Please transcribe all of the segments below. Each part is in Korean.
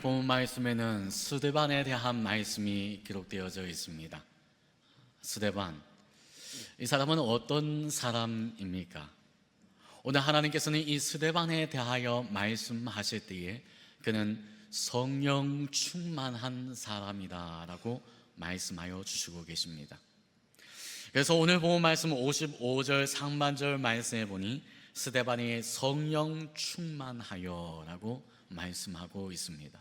본 말씀에는 스데반에 대한 말씀이 기록되어져 있습니다. 스데반, 이 사람은 어떤 사람입니까? 오늘 하나님께서는 이 스데반에 대하여 말씀하실 때에 그는 성령 충만한 사람이다 라고 말씀하여 주시고 계십니다. 그래서 오늘 본 말씀 55절 상반절 말씀에 보니 스데반이 성령 충만하여 라고 말씀하고 있습니다.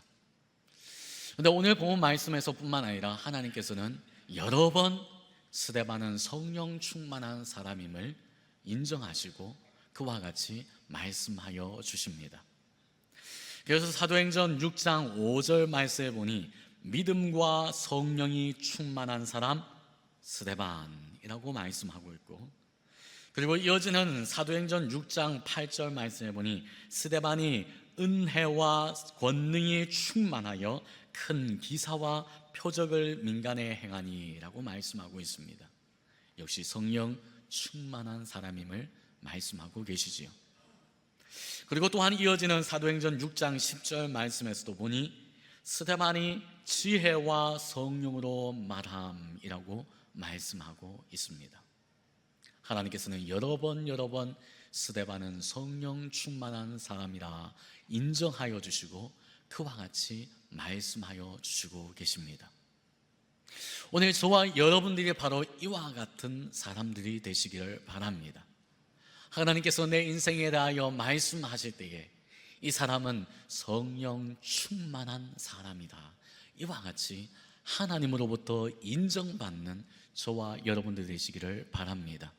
그런데 오늘 본 말씀에서 뿐만 아니라 하나님께서는 여러 번 스데반은 성령 충만한 사람임을 인정하시고 그와 같이 말씀하여 주십니다. 그래서 사도행전 6장 5절 말씀에 보니 믿음과 성령이 충만한 사람 스데반이라고 말씀하고 있고, 그리고 이어지는 사도행전 6장 8절 말씀에 보니 스데반이 은혜와 권능이 충만하여 큰 기사와 표적을 민간에 행하니라고 말씀하고 있습니다. 역시 성령 충만한 사람임을 말씀하고 계시지요. 그리고 또한 이어지는 사도행전 6장 10절 말씀에서도 보니 스데반이 지혜와 성령으로 말함이라고 말씀하고 있습니다. 하나님께서는 여러 번 스데반은 성령 충만한 사람이라 인정하여 주시고 그와 같이 말씀하여 주시고 계십니다. 오늘 저와 여러분들이 바로 이와 같은 사람들이 되시기를 바랍니다. 하나님께서 내 인생에 대하여 말씀하실 때에 이 사람은 성령 충만한 사람이다, 이와 같이 하나님으로부터 인정받는 저와 여러분들 되시기를 바랍니다.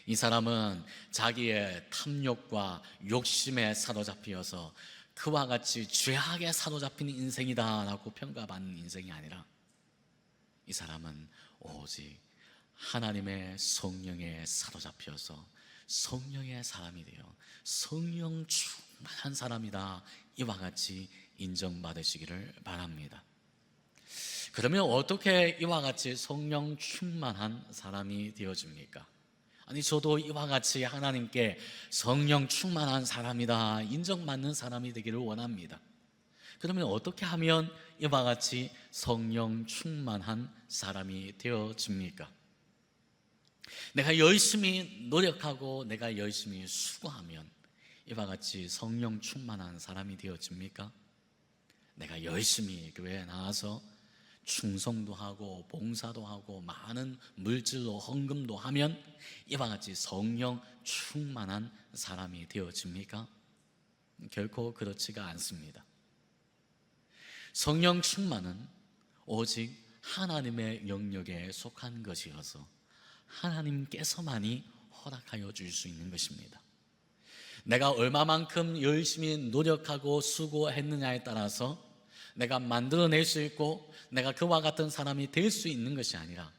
이 사람은 자기의 탐욕과 욕심에 사로잡혀서 그와 같이 죄악에 사로잡힌 인생이다 라고 평가받는 인생이 아니라 이 사람은 오직 하나님의 성령에 사로잡혀서 성령의 사람이 되어 성령 충만한 사람이다, 이와 같이 인정받으시기를 바랍니다. 그러면 어떻게 이와 같이 성령 충만한 사람이 되어집니까? 아니, 저도 이와 같이 하나님께 성령 충만한 사람이다 인정받는 사람이 되기를 원합니다. 그러면 어떻게 하면 이와 같이 성령 충만한 사람이 되어집니까? 내가 열심히 노력하고 내가 열심히 수고하면 이와 같이 성령 충만한 사람이 되어집니까? 내가 열심히 교회에 나와서 충성도 하고 봉사도 하고 많은 물질로 헌금도 하면 이와 같이 성령 충만한 사람이 되어집니까? 결코 그렇지가 않습니다. 성령 충만은 오직 하나님의 영역에 속한 것이어서 하나님께서만이 허락하여 줄 수 있는 것입니다. 내가 얼마만큼 열심히 노력하고 수고했느냐에 따라서 내가 만들어낼 수 있고 내가 그와 같은 사람이 될 수 있는 것이 아니라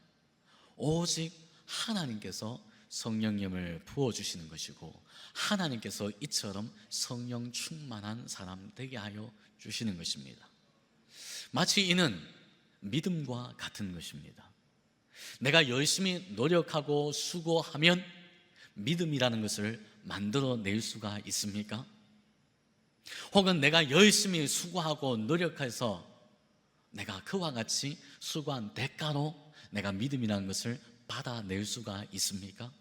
오직 하나님께서 성령님을 부어주시는 것이고 하나님께서 이처럼 성령 충만한 사람 되게 하여 주시는 것입니다. 마치 이는 믿음과 같은 것입니다. 내가 열심히 노력하고 수고하면 믿음이라는 것을 만들어낼 수가 있습니까? 혹은 내가 열심히 수고하고 노력해서 내가 그와 같이 수고한 대가로 내가 믿음이라는 것을 받아낼 수가 있습니까?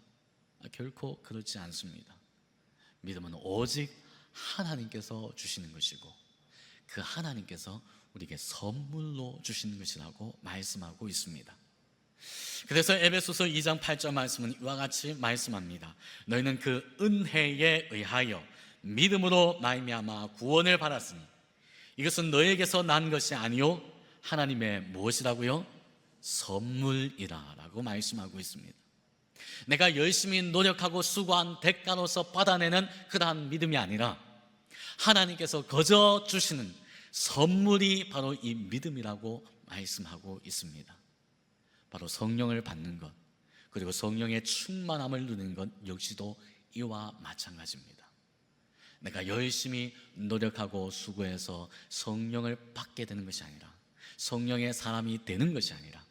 결코 그렇지 않습니다. 믿음은 오직 하나님께서 주시는 것이고 그 하나님께서 우리에게 선물로 주시는 것이라고 말씀하고 있습니다. 그래서 에베소서 2장 8절 말씀은 이와 같이 말씀합니다. 너희는 그 은혜에 의하여 믿음으로 말미암아 구원을 받았으니 이것은 너희에게서 난 것이 아니요 하나님의 무엇이라고요? 선물이라 라고 말씀하고 있습니다. 내가 열심히 노력하고 수고한 대가로서 받아내는 그러한 믿음이 아니라 하나님께서 거저 주시는 선물이 바로 이 믿음이라고 말씀하고 있습니다. 바로 성령을 받는 것, 그리고 성령의 충만함을 누리는 것 역시도 이와 마찬가지입니다. 내가 열심히 노력하고 수고해서 성령을 받게 되는 것이 아니라 성령의 사람이 되는 것이 아니라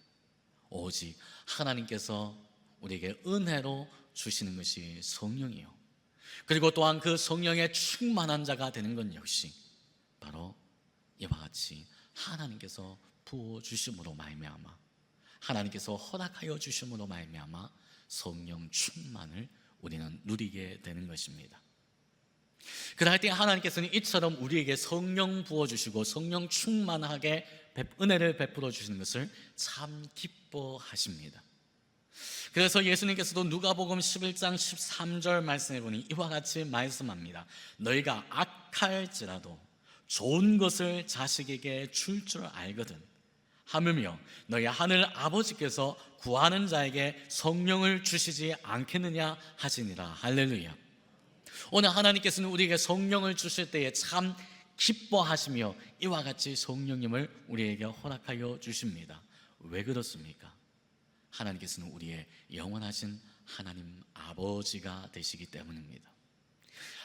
오직 하나님께서 우리에게 은혜로 주시는 것이 성령이요, 그리고 또한 그 성령의 충만한 자가 되는 것 역시 바로 이와 같이 하나님께서 부어주심으로 말미암아, 하나님께서 허락하여 주심으로 말미암아 성령 충만을 우리는 누리게 되는 것입니다. 그럴 때 하나님께서는 이처럼 우리에게 성령 부어주시고 성령 충만하게 은혜를 베풀어 주시는 것을 참 기뻐하십니다. 그래서 예수님께서도 누가복음 11장 13절 말씀해 보니 이와 같이 말씀합니다. 너희가 악할지라도 좋은 것을 자식에게 줄 줄 알거든 하물며 너희 하늘 아버지께서 구하는 자에게 성령을 주시지 않겠느냐 하시니라. 할렐루야. 오늘 하나님께서는 우리에게 성령을 주실 때에 참 기뻐하시며 이와 같이 성령님을 우리에게 허락하여 주십니다. 왜 그렇습니까? 하나님께서는 우리의 영원하신 하나님 아버지가 되시기 때문입니다.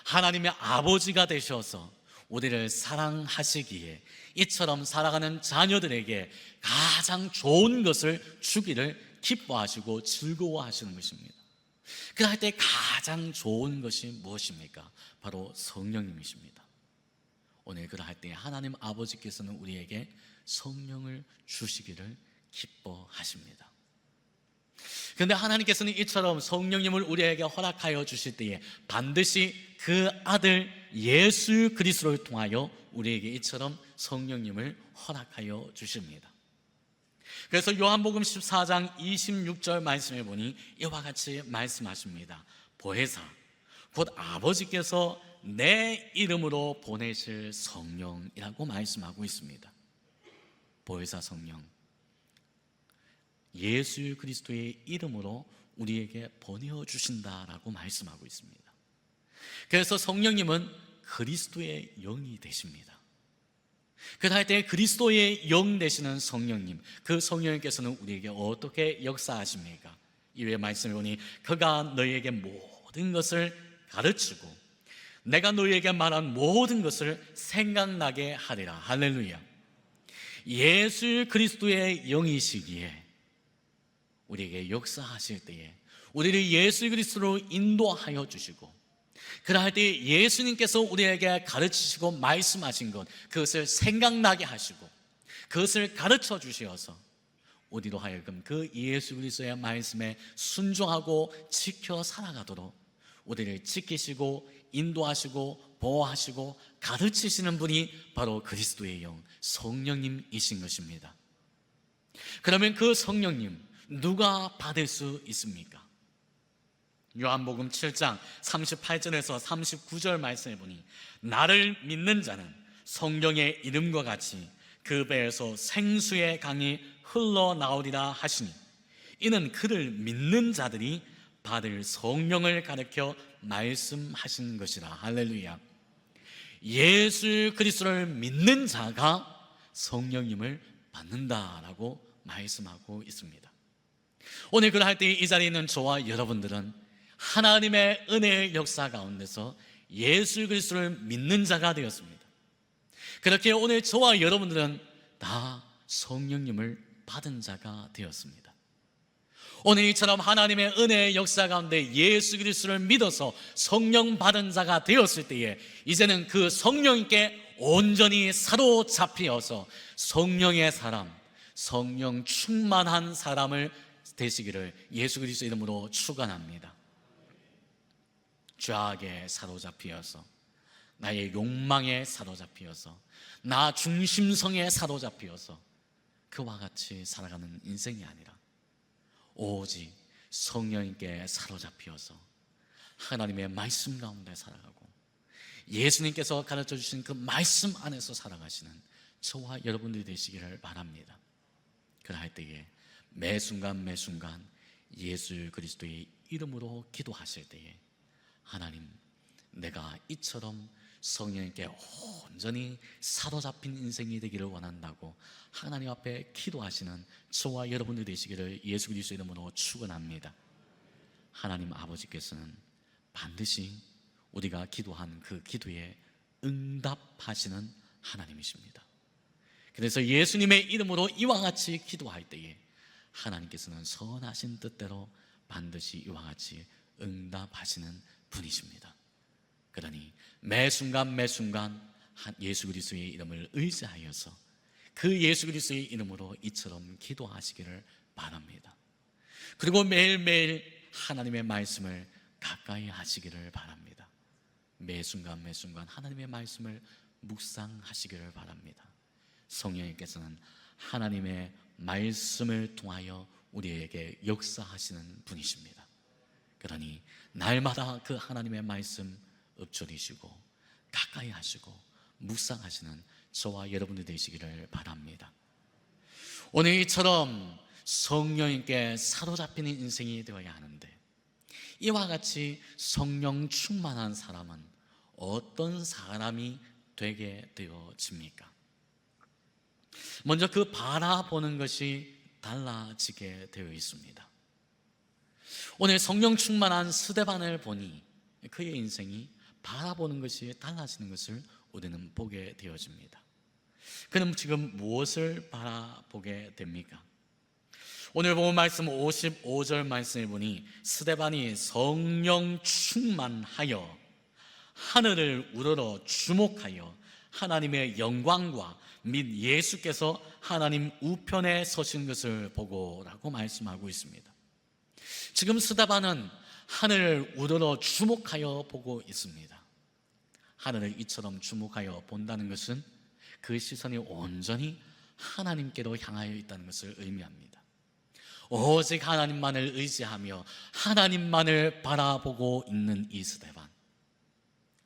하나님의 아버지가 되셔서 우리를 사랑하시기에 이처럼 살아가는 자녀들에게 가장 좋은 것을 주기를 기뻐하시고 즐거워하시는 것입니다. 그럴 때 가장 좋은 것이 무엇입니까? 바로 성령님이십니다. 오늘 그러할 때 하나님 아버지께서는 우리에게 성령을 주시기를 기뻐하십니다. 그런데 하나님께서는 이처럼 성령님을 우리에게 허락하여 주실 때에 반드시 그 아들 예수 그리스도를 통하여 우리에게 이처럼 성령님을 허락하여 주십니다. 그래서 요한복음 14장 26절 말씀해 보니 이와 같이 말씀하십니다. 보혜사 곧 아버지께서 내 이름으로 보내실 성령이라고 말씀하고 있습니다. 보혜사 성령, 예수 그리스도의 이름으로 우리에게 보내어 주신다라고 말씀하고 있습니다. 그래서 성령님은 그리스도의 영이 되십니다. 그럴 때 그리스도의 영 되시는 성령님, 그 성령님께서는 우리에게 어떻게 역사하십니까? 이외에 말씀해 보니 그가 너희에게 모든 것을 가르치고 내가 너희에게 말한 모든 것을 생각나게 하리라. 할렐루야. 예수 그리스도의 영이시기에 우리에게 역사하실 때에 우리를 예수 그리스도로 인도하여 주시고, 그러할 때 예수님께서 우리에게 가르치시고 말씀하신 것, 그것을 생각나게 하시고 그것을 가르쳐 주시어서 우리로 하여금 그 예수 그리스도의 말씀에 순종하고 지켜 살아가도록 우리를 지키시고 인도하시고 보호하시고 가르치시는 분이 바로 그리스도의 영 성령님이신 것입니다. 그러면 그 성령님 누가 받을 수 있습니까? 요한복음 7장 38절에서 39절 말씀해 보니 나를 믿는 자는 성령의 이름과 같이 그 배에서 생수의 강이 흘러나오리라 하시니 이는 그를 믿는 자들이 받을 성령을 가르쳐 말씀하신 것이라. 할렐루야. 예수 그리스도를 믿는 자가 성령님을 받는다라고 말씀하고 있습니다. 오늘 그럴 때 이 자리에 있는 저와 여러분들은 하나님의 은혜의 역사 가운데서 예수 그리스도를 믿는 자가 되었습니다. 그렇게 오늘 저와 여러분들은 다 성령님을 받은 자가 되었습니다. 오늘 이처럼 하나님의 은혜의 역사 가운데 예수 그리스도를 믿어서 성령 받은 자가 되었을 때에 이제는 그 성령께 온전히 사로잡히어서 성령의 사람, 성령 충만한 사람을 되시기를 예수 그리스도 이름으로 축원합니다. 죄악에 사로잡히어서, 나의 욕망에 사로잡히어서, 나 중심성에 사로잡히어서 그와 같이 살아가는 인생이 아니라 오직 성령님께 사로잡히어서 하나님의 말씀 가운데 살아가고 예수님께서 가르쳐 주신 그 말씀 안에서 살아가시는 저와 여러분들이 되시기를 바랍니다. 그럴 때에 매 순간 매 순간 예수 그리스도의 이름으로 기도하실 때에 하나님, 내가 이처럼 성령님께 온전히 사로잡힌 인생이 되기를 원한다고 하나님 앞에 기도하시는 저와 여러분들 되시기를 예수 그리스도 이름으로 축원합니다. 하나님 아버지께서는 반드시 우리가 기도한 그 기도에 응답하시는 하나님이십니다. 그래서 예수님의 이름으로 이와 같이 기도할 때에 하나님께서는 선하신 뜻대로 반드시 이와 같이 응답하시는 분이십니다. 그러니 매 순간 매 순간 예수 그리스도의 이름을 의지하여서 그 예수 그리스도의 이름으로 이처럼 기도하시기를 바랍니다. 그리고 매일매일 하나님의 말씀을 가까이 하시기를 바랍니다. 매 순간 매 순간 하나님의 말씀을 묵상하시기를 바랍니다. 성령님께서는 하나님의 말씀을 통하여 우리에게 역사하시는 분이십니다. 그러니 날마다 그 하나님의 말씀 읊조리시고 가까이 하시고 묵상하시는 저와 여러분들 되시기를 바랍니다. 오늘 이처럼 성령님께 사로잡히는 인생이 되어야 하는데, 이와 같이 성령 충만한 사람은 어떤 사람이 되게 되어집니까? 먼저 그 바라보는 것이 달라지게 되어 있습니다. 오늘 성령 충만한 스데반을 보니 그의 인생이 바라보는 것이 달라지는 것을 우리는 보게 되어집니다. 그는 지금 무엇을 바라보게 됩니까? 오늘 본 말씀 55절 말씀을 보니 스데반이 성령 충만하여 하늘을 우러러 주목하여 하나님의 영광과 및 예수께서 하나님 우편에 서신 것을 보고라고 말씀하고 있습니다. 지금 스데반은 하늘을 우러러 주목하여 보고 있습니다. 하늘을 이처럼 주목하여 본다는 것은 그 시선이 온전히 하나님께로 향하여 있다는 것을 의미합니다. 오직 하나님만을 의지하며 하나님만을 바라보고 있는 이 스데반,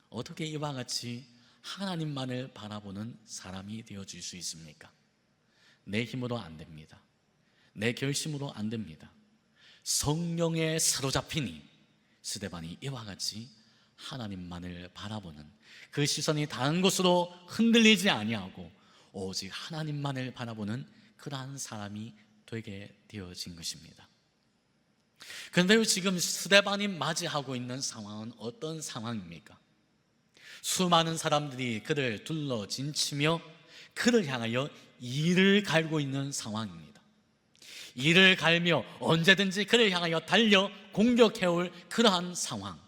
어떻게 이와 같이 하나님만을 바라보는 사람이 되어질 수 있습니까? 내 힘으로 안 됩니다. 내 결심으로 안 됩니다. 성령에 사로잡히니 스데반이 이와 같이 하나님만을 바라보는, 그 시선이 다른 곳으로 흔들리지 아니하고 오직 하나님만을 바라보는 그러한 사람이 되게 되어진 것입니다. 그런데 지금 스데반이 맞이하고 있는 상황은 어떤 상황입니까? 수많은 사람들이 그를 둘러 진치며 그를 향하여 이를 갈고 있는 상황입니다. 이를 갈며 언제든지 그를 향하여 달려 공격해올 그러한 상황,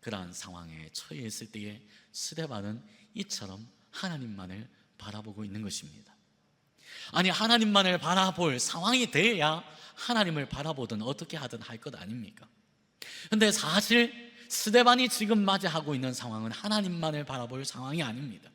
그러한 상황에 처해 있을 때에 스데반은 이처럼 하나님만을 바라보고 있는 것입니다. 아니, 하나님만을 바라볼 상황이 돼야 하나님을 바라보든 어떻게 하든 할 것 아닙니까? 그런데 사실 스데반이 지금 맞이하고 있는 상황은 하나님만을 바라볼 상황이 아닙니다.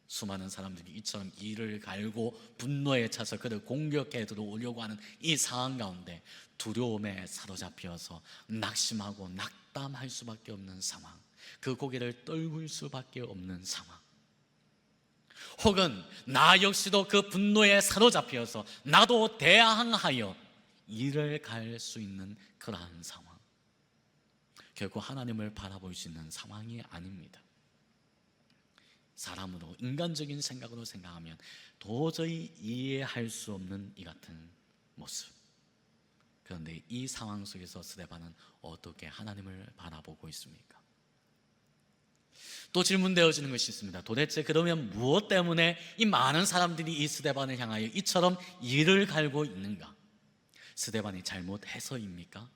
수많은 사람들이 이처럼 이를 갈고 분노에 차서 그를 공격해 들어오려고 하는 이 상황 가운데 두려움에 사로잡혀서 낙심하고 낙담할 수밖에 없는 상황, 그 고개를 떨굴 수밖에 없는 상황, 혹은 나 역시도 그 분노에 사로잡혀서 나도 대항하여 이를 갈 수 있는 그러한 상황, 결코 하나님을 바라볼 수 있는 상황이 아닙니다. 사람으로, 인간적인 생각으로 생각하면 도저히 이해할 수 없는 이 같은 모습. 그런데 이 상황 속에서 스데반은 어떻게 하나님을 바라보고 있습니까? 또 질문되어지는 것이 있습니다. 도대체 그러면 무엇 때문에 이 많은 사람들이 이 스데반을 향하여 이처럼 이를 갈고 있는가? 스데반이 잘못해서입니까?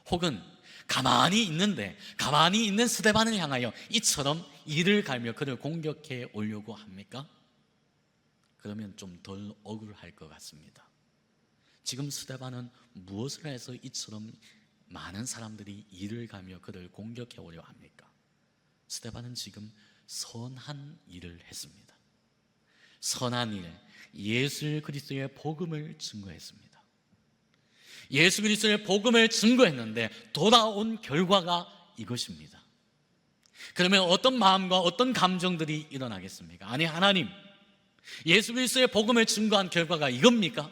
혹은 가만히 있는 스데반을 향하여 이처럼 이를 갈며 그를 공격해 오려고 합니까? 그러면 좀 덜 억울할 것 같습니다. 지금 스데반은 무엇을 해서 이처럼 많은 사람들이 이를 갈며 그를 공격해 오려 합니까? 스데반은 지금 선한 일을 했습니다. 선한 일, 예수 그리스도의 복음을 증거했습니다. 예수 그리스도의 복음을 증거했는데 돌아온 결과가 이것입니다. 그러면 어떤 마음과 어떤 감정들이 일어나겠습니까? 아니, 하나님, 예수 그리스도의 복음을 증거한 결과가 이겁니까?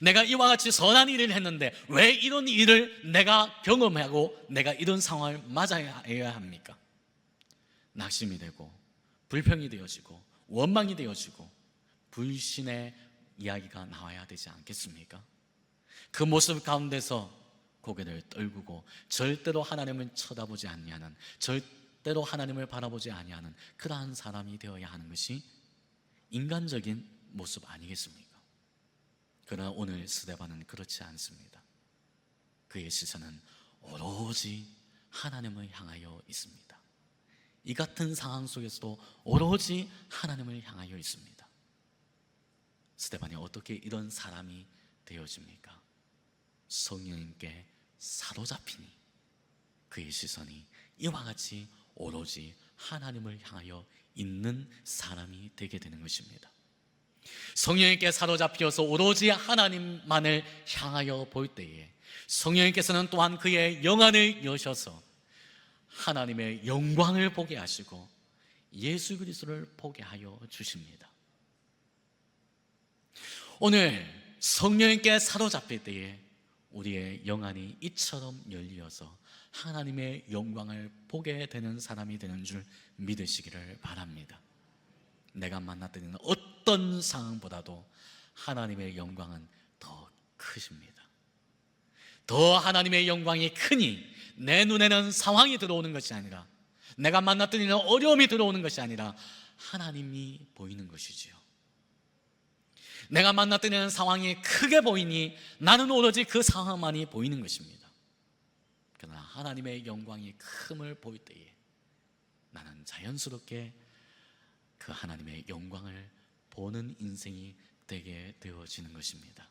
내가 이와 같이 선한 일을 했는데 왜 이런 일을 내가 경험하고 내가 이런 상황을 맞아야 합니까? 낙심이 되고 불평이 되어지고 원망이 되어지고 불신의 이야기가 나와야 되지 않겠습니까? 그 모습 가운데서 고개를 떨구고 절대로 하나님을 쳐다보지 아니하는, 절대로 하나님을 바라보지 아니하는 그러한 사람이 되어야 하는 것이 인간적인 모습 아니겠습니까? 그러나 오늘 스데반은 그렇지 않습니다. 그의 시선은 오로지 하나님을 향하여 있습니다. 이 같은 상황 속에서도 오로지 하나님을 향하여 있습니다. 스데반이 어떻게 이런 사람이 되어집니까? 성령님께 사로잡히니 그의 시선이 이와 같이 오로지 하나님을 향하여 있는 사람이 되게 되는 것입니다. 성령님께 사로잡혀서 오로지 하나님만을 향하여 볼 때에 성령님께서는 또한 그의 영안을 여셔서 하나님의 영광을 보게 하시고 예수 그리스도를 보게 하여 주십니다. 오늘 성령님께 사로잡힐 때에 우리의 영안이 이처럼 열리어서 하나님의 영광을 보게 되는 사람이 되는 줄 믿으시기를 바랍니다. 내가 만났던 어떤 상황보다도 하나님의 영광은 더 크십니다. 더 하나님의 영광이 크니 내 눈에는 상황이 들어오는 것이 아니라, 내가 만났던 일은 어려움이 들어오는 것이 아니라 하나님이 보이는 것이지요. 내가 만났던 일은 상황이 크게 보이니 나는 오로지 그 상황만이 보이는 것입니다. 그러나 하나님의 영광이 큼을 볼 때에 나는 자연스럽게 그 하나님의 영광을 보는 인생이 되게 되어지는 것입니다.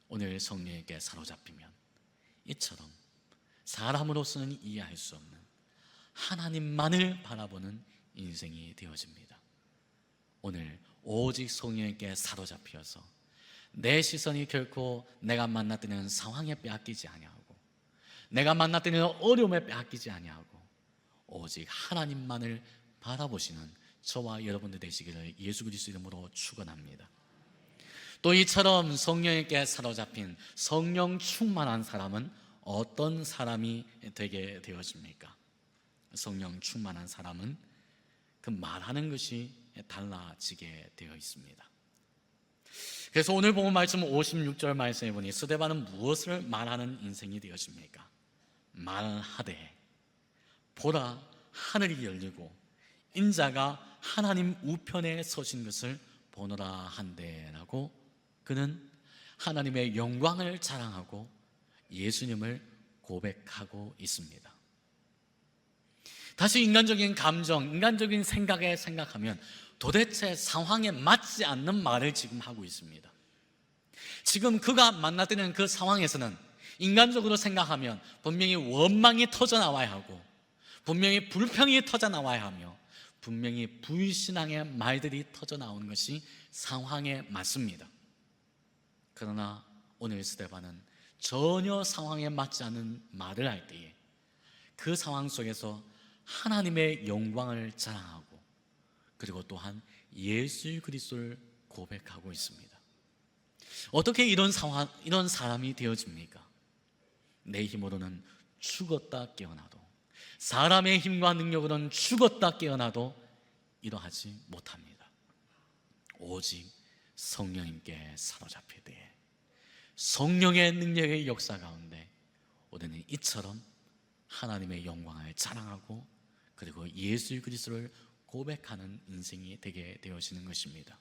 오늘 성령에게 사로잡히면 이처럼 사람으로서는 이해할 수 없는 하나님만을 바라보는 인생이 되어집니다. 오늘 오직 성령에게 사로잡혀서 내 시선이 결코 내가 만났던 상황에 빼앗기지 아니하고, 내가 만났던 어려움에 빼앗기지 아니하고 오직 하나님만을 바라보시는 저와 여러분들 되시기를 예수 그리스도 이름으로 축원합니다. 또 이처럼 성령에게 사로잡힌 성령 충만한 사람은 어떤 사람이 되게 되어집니까? 성령 충만한 사람은 그 말하는 것이 달라지게 되어 있습니다. 그래서 오늘 본문 말씀 56절 말씀에 보니 스데반은 무엇을 말하는 인생이 되어집니까? 말하되 보라 하늘이 열리고 인자가 하나님 우편에 서신 것을 보노라 한대라고 그는 하나님의 영광을 자랑하고 예수님을 고백하고 있습니다. 다시 인간적인 감정, 인간적인 생각에 생각하면 도대체 상황에 맞지 않는 말을 지금 하고 있습니다. 지금 그가 만났던 그 상황에서는 인간적으로 생각하면 분명히 원망이 터져 나와야 하고, 분명히 불평이 터져 나와야 하며, 분명히 불신앙의 말들이 터져 나오는 것이 상황에 맞습니다. 그러나 오늘 스데반은 전혀 상황에 맞지 않는 말을 할 때에 그 상황 속에서 하나님의 영광을 자랑하고, 그리고 또한 예수 그리스도를 고백하고 있습니다. 어떻게 이런 사람이 되어집니까? 내 힘으로는 죽었다 깨어나도, 사람의 힘과 능력으로는 죽었다 깨어나도 이러하지 못합니다. 오직 성령님께 사로잡힐 때에 성령의 능력의 역사 가운데 우리는 이처럼 하나님의 영광을 자랑하고 그리고 예수 그리스도를 고백하는 인생이 되게 되어지는 것입니다.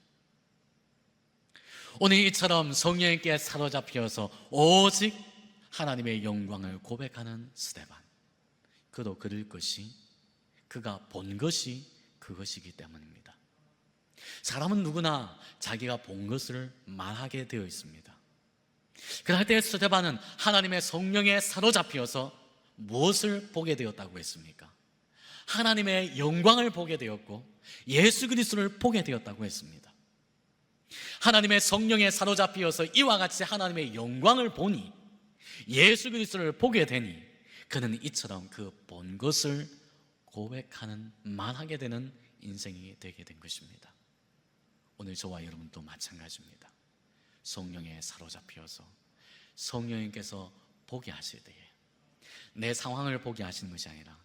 오늘 이처럼 성령님께 사로잡혀서 오직 하나님의 영광을 고백하는 스데반, 그도 그럴 것이, 그가 본 것이 그것이기 때문입니다. 사람은 누구나 자기가 본 것을 말하게 되어 있습니다. 그럴 때 스데반은 하나님의 성령에 사로잡혀서 무엇을 보게 되었다고 했습니까? 하나님의 영광을 보게 되었고 예수 그리스도를 보게 되었다고 했습니다. 하나님의 성령에 사로잡혀서 이와 같이 하나님의 영광을 보니, 예수 그리스도를 보게 되니 그는 이처럼 그 본 것을 고백하는, 말하게 되는 인생이 되게 된 것입니다. 오늘 저와 여러분도 마찬가지입니다. 성령에 사로잡혀서 성령님께서 보게 하실 때에 내 상황을 보게 하시는 것이 아니라,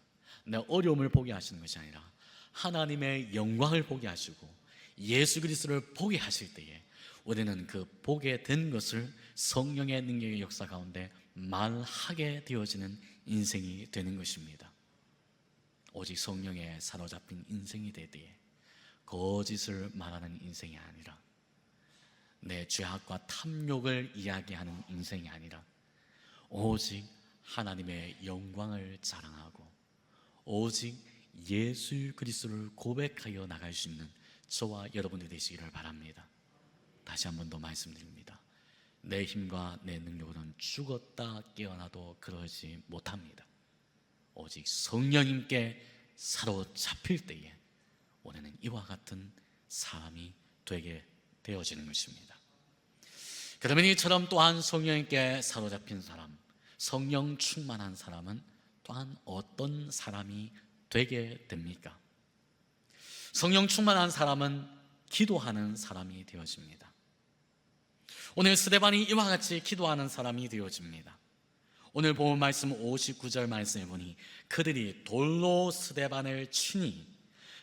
내 어려움을 보게 하시는 것이 아니라 하나님의 영광을 보게 하시고 예수 그리스도를 보게 하실 때에 우리는 그 보게 된 것을 성령의 능력의 역사 가운데 말하게 되어지는 인생이 되는 것입니다. 오직 성령에 사로잡힌 인생이 될 때에 거짓을 말하는 인생이 아니라, 내 죄악과 탐욕을 이야기하는 인생이 아니라 오직 하나님의 영광을 자랑하고 오직 예수 그리스도를 고백하여 나갈 수 있는 저와 여러분이 되시기를 바랍니다. 다시 한 번 더 말씀드립니다. 내 힘과 내 능력으로는 죽었다 깨어나도 그러지 못합니다. 오직 성령님께 사로잡힐 때에 우리는 이와 같은 사람이 되게 되어지는 것입니다. 그러면 이처럼 또한 성령님께 사로잡힌 사람, 성령 충만한 사람은 또한 어떤 사람이 되게 됩니까? 성령 충만한 사람은 기도하는 사람이 되어집니다. 오늘 스데반이 이와 같이 기도하는 사람이 되어집니다. 오늘 본 말씀 59절 말씀을 보니 그들이 돌로 스데반을 치니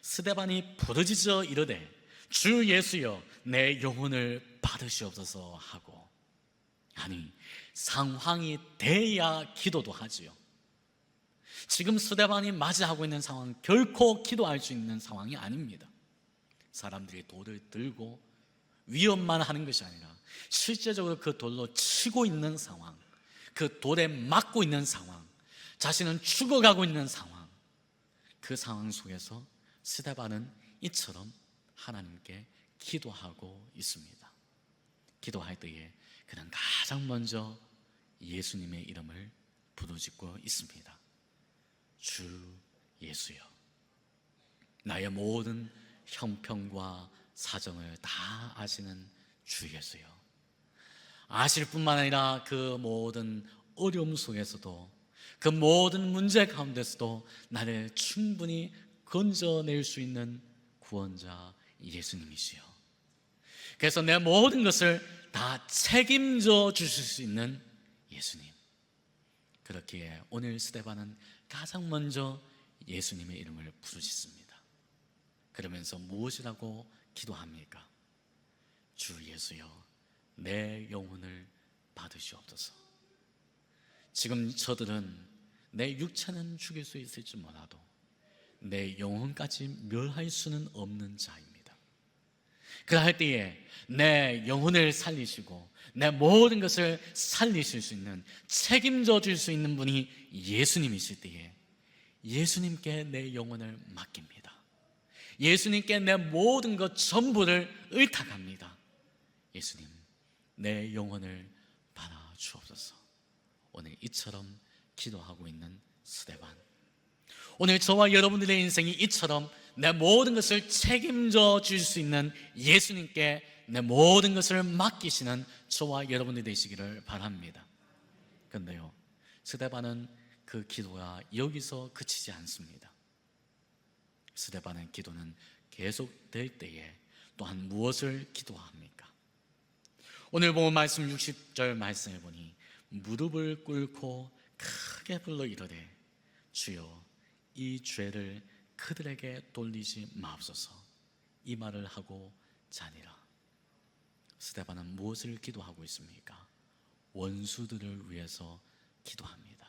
스데반이 부르짖어 이르되 주 예수여 내 영혼을 받으시옵소서 하고, 아니 상황이 돼야 기도도 하지요. 지금 스데반이 맞이하고 있는 상황은 결코 기도할 수 있는 상황이 아닙니다. 사람들이 돌을 들고 위협만 하는 것이 아니라 실제적으로 그 돌로 치고 있는 상황, 그 돌에 맞고 있는 상황, 자신은 죽어가고 있는 상황, 그 상황 속에서 스데반은 이처럼 하나님께 기도하고 있습니다. 기도할 때에 그는 가장 먼저 예수님의 이름을 부르짖고 있습니다. 주 예수여, 나의 모든 형편과 사정을 다 아시는 주 예수여, 아실 뿐만 아니라 그 모든 어려움 속에서도, 그 모든 문제 가운데서도 나를 충분히 건져낼 수 있는 구원자 예수님이시여, 그래서 내 모든 것을 다 책임져 주실 수 있는 예수님. 그렇기에 오늘 스데반은 가장 먼저 예수님의 이름을 부르짖습니다. 그러면서 무엇이라고 기도합니까? 주 예수여 내 영혼을 받으시옵소서. 지금 저들은 내 육체는 죽일 수 있을지 몰라도 내 영혼까지 멸할 수는 없는 자입니다. 그럴 때에 내 영혼을 살리시고 내 모든 것을 살리실 수 있는, 책임져 줄 수 있는 분이 예수님이실 때에 예수님께 내 영혼을 맡깁니다. 예수님께 내 모든 것 전부를 의탁합니다. 예수님, 내 영혼을 받아 주옵소서. 오늘 이처럼 기도하고 있는 스데반, 오늘 저와 여러분들의 인생이 이처럼 내 모든 것을 책임져 줄 수 있는 예수님께 내 모든 것을 맡기시는 저와 여러분들이 되시기를 바랍니다. 그런데요, 스데반은 그 기도가 여기서 그치지 않습니다. 스데반의 기도는 계속될 때에 또한 무엇을 기도합니까? 오늘 본 말씀 60절 말씀을 보니 무릎을 꿇고 크게 불러 이르되 주여 이 죄를 그들에게 돌리지 마옵소서, 이 말을 하고 자니라. 스데반은 무엇을 기도하고 있습니까? 원수들을 위해서 기도합니다.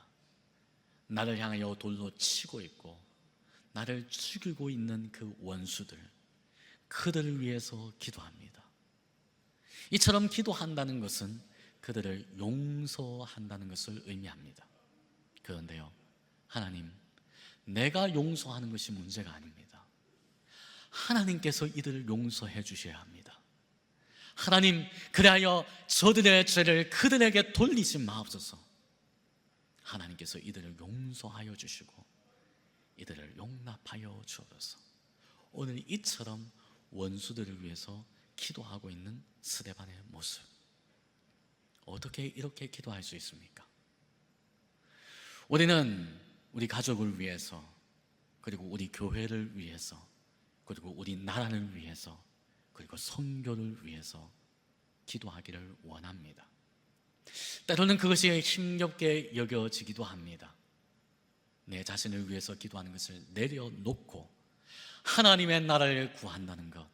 나를 향하여 돌로 치고 있고 나를 죽이고 있는 그 원수들, 그들을 위해서 기도합니다. 이처럼 기도한다는 것은 그들을 용서한다는 것을 의미합니다. 그런데요, 하나님, 내가 용서하는 것이 문제가 아닙니다. 하나님께서 이들을 용서해 주셔야 합니다. 하나님, 그리하여 저들의 죄를 그들에게 돌리지 마옵소서. 하나님께서 이들을 용서하여 주시고 이들을 용납하여 주옵소서. 오늘 이처럼 원수들을 위해서 기도하고 있는 스데반의 모습, 어떻게 이렇게 기도할 수 있습니까? 우리는 우리 가족을 위해서, 그리고 우리 교회를 위해서, 그리고 우리 나라를 위해서, 그리고 선교를 위해서 기도하기를 원합니다. 때로는 그것이 힘겹게 여겨지기도 합니다. 내 자신을 위해서 기도하는 것을 내려놓고 하나님의 나라를 구한다는 것,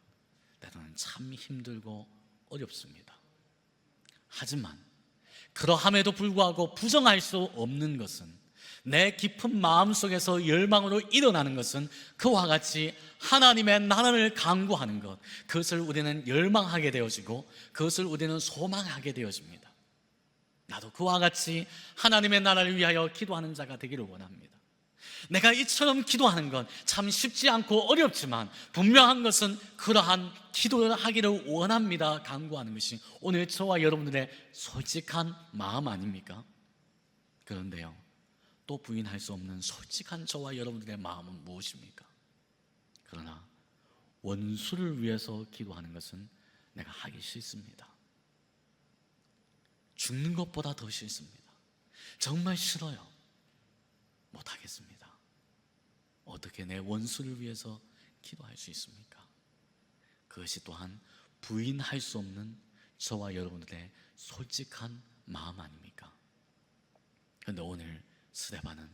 때로는 참 힘들고 어렵습니다. 하지만 그러함에도 불구하고 부정할 수 없는 것은, 내 깊은 마음속에서 열망으로 일어나는 것은 그와 같이 하나님의 나라를 강구하는 것, 그것을 우리는 열망하게 되어지고 그것을 우리는 소망하게 되어집니다. 나도 그와 같이 하나님의 나라를 위하여 기도하는 자가 되기를 원합니다. 내가 이처럼 기도하는 건 참 쉽지 않고 어렵지만 분명한 것은 그러한 기도를 하기를 원합니다, 간구하는 것이 오늘 저와 여러분들의 솔직한 마음 아닙니까? 그런데요, 또 부인할 수 없는 솔직한 저와 여러분들의 마음은 무엇입니까? 그러나 원수를 위해서 기도하는 것은 내가 하기 싫습니다. 죽는 것보다 더 싫습니다. 정말 싫어요. 못하겠습니다. 어떻게 내 원수를 위해서 기도할 수 있습니까? 그것이 또한 부인할 수 없는 저와 여러분들의 솔직한 마음 아닙니까? 그런데 오늘 스데반은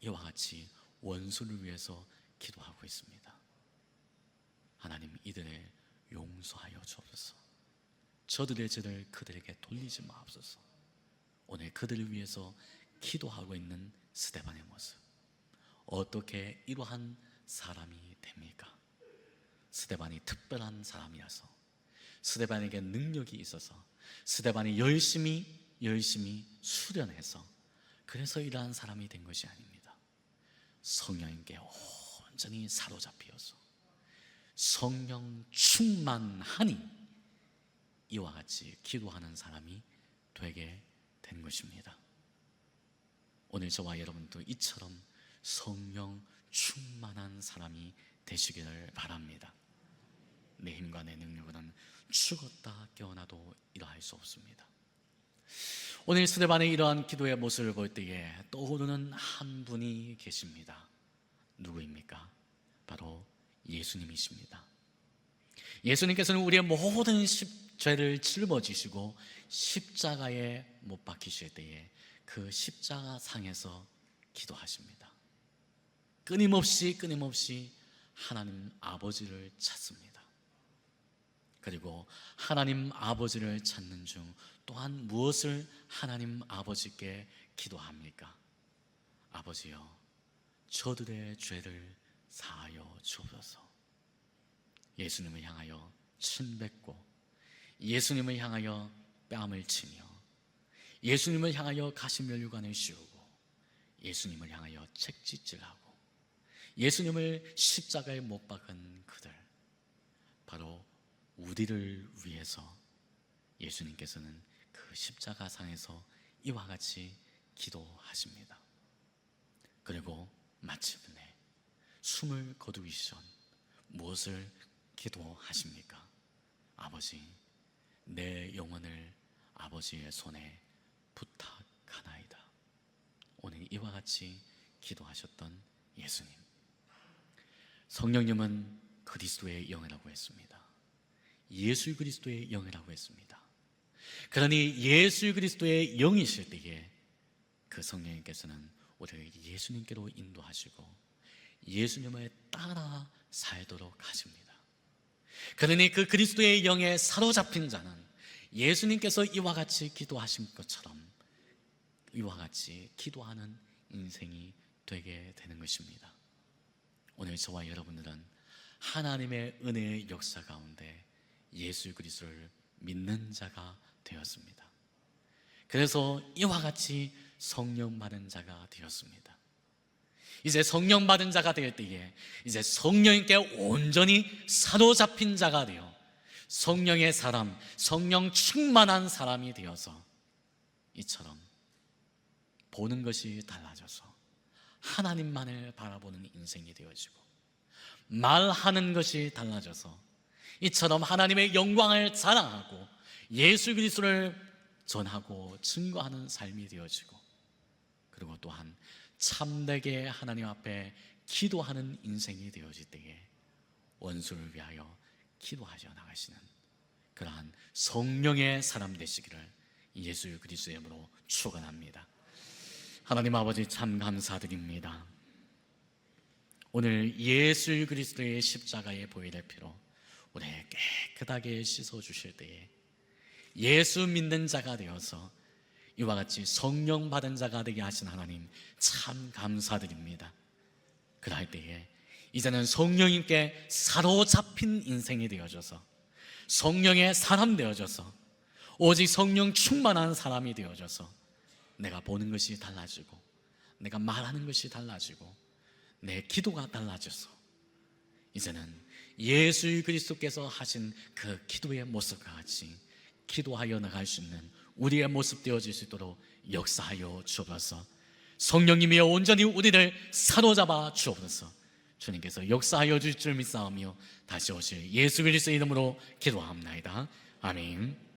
이와 같이 원수를 위해서 기도하고 있습니다. 하나님, 이들을 용서하여 주옵소서. 저들의 죄를 그들에게 돌리지 마옵소서. 오늘 그들을 위해서 기도하고 있는 스데반의 모습, 어떻게 이러한 사람이 됩니까? 스데반이 특별한 사람이어서, 스데반에게 능력이 있어서, 스데반이 열심히 수련해서 그래서 이러한 사람이 된 것이 아닙니다. 성령님께 온전히 사로잡히어서 성령 충만하니 이와 같이 기도하는 사람이 되게 된 것입니다. 오늘 저와 여러분도 이처럼 성령 충만한 사람이 되시기를 바랍니다. 내 힘과 내 능력으로는 죽었다 깨어나도 이러할 수 없습니다. 오늘 스데반의 이러한 기도의 모습을 볼 때에 떠오르는 한 분이 계십니다. 누구입니까? 바로 예수님이십니다. 예수님께서는 우리의 모든 죄를 짊어지시고 십자가에 못 박히실 때에 그 십자가 상에서 기도하십니다. 끊임없이 하나님 아버지를 찾습니다. 그리고 하나님 아버지를 찾는 중 또한 무엇을 하나님 아버지께 기도합니까? 아버지여, 저들의 죄를 사하여 주옵소서. 예수님을 향하여 침뱉고, 예수님을 향하여 뺨을 치며, 예수님을 향하여 가시면류관을 씌우고, 예수님을 향하여 책짓질하고, 예수님을 십자가에 못 박은 그들, 바로 우리를 위해서 예수님께서는 그 십자가상에서 이와 같이 기도하십니다. 그리고 마침내 숨을 거두기 전 무엇을 기도하십니까? 아버지, 내 영혼을 아버지의 손에 부탁하나이다. 오늘 이와 같이 기도하셨던 예수님, 성령님은 그리스도의 영이라고 했습니다. 예수 그리스도의 영이라고 했습니다. 그러니 예수 그리스도의 영이실 때에 그 성령님께서는 우리를 예수님께로 인도하시고 예수님을 따라 살도록 하십니다. 그러니 그 그리스도의 영에 사로잡힌 자는 예수님께서 이와 같이 기도하신 것처럼 이와 같이 기도하는 인생이 되게 되는 것입니다. 오늘 저와 여러분들은 하나님의 은혜의 역사 가운데 예수 그리스도를 믿는 자가 되었습니다. 그래서 이와 같이 성령 받은 자가 되었습니다. 이제 성령 받은 자가 될 때에 이제 성령님께 온전히 사로잡힌 자가 되어 성령의 사람, 성령 충만한 사람이 되어서 이처럼 보는 것이 달라져서 하나님만을 바라보는 인생이 되어지고, 말하는 것이 달라져서 이처럼 하나님의 영광을 자랑하고 예수 그리스도를 전하고 증거하는 삶이 되어지고, 그리고 또한 참되게 하나님 앞에 기도하는 인생이 되어질 때에 원수를 위하여 기도하여 나가시는 그러한 성령의 사람 되시기를 예수 그리스도의 이름으로 축원합니다. 하나님 아버지, 참 감사드립니다. 오늘 예수 그리스도의 십자가의 보혈의 피로 우리를 깨끗하게 씻어주실 때에 예수 믿는 자가 되어서 이와 같이 성령 받은 자가 되게 하신 하나님, 참 감사드립니다. 그럴 때에 이제는 성령님께 사로잡힌 인생이 되어져서 성령의 사람 되어져서 오직 성령 충만한 사람이 되어져서 내가 보는 것이 달라지고 내가 말하는 것이 달라지고 내 기도가 달라져서 이제는 예수 그리스도께서 하신 그 기도의 모습과 같이 기도하여 나갈 수 있는 우리의 모습 되어질 수 있도록 역사하여 주옵소서. 성령님이여 온전히 우리를 사로잡아 주옵소서. 주님께서 역사하여 주실 줄 믿사오며 다시 오실 예수 그리스도의 이름으로 기도합나이다. 아멘.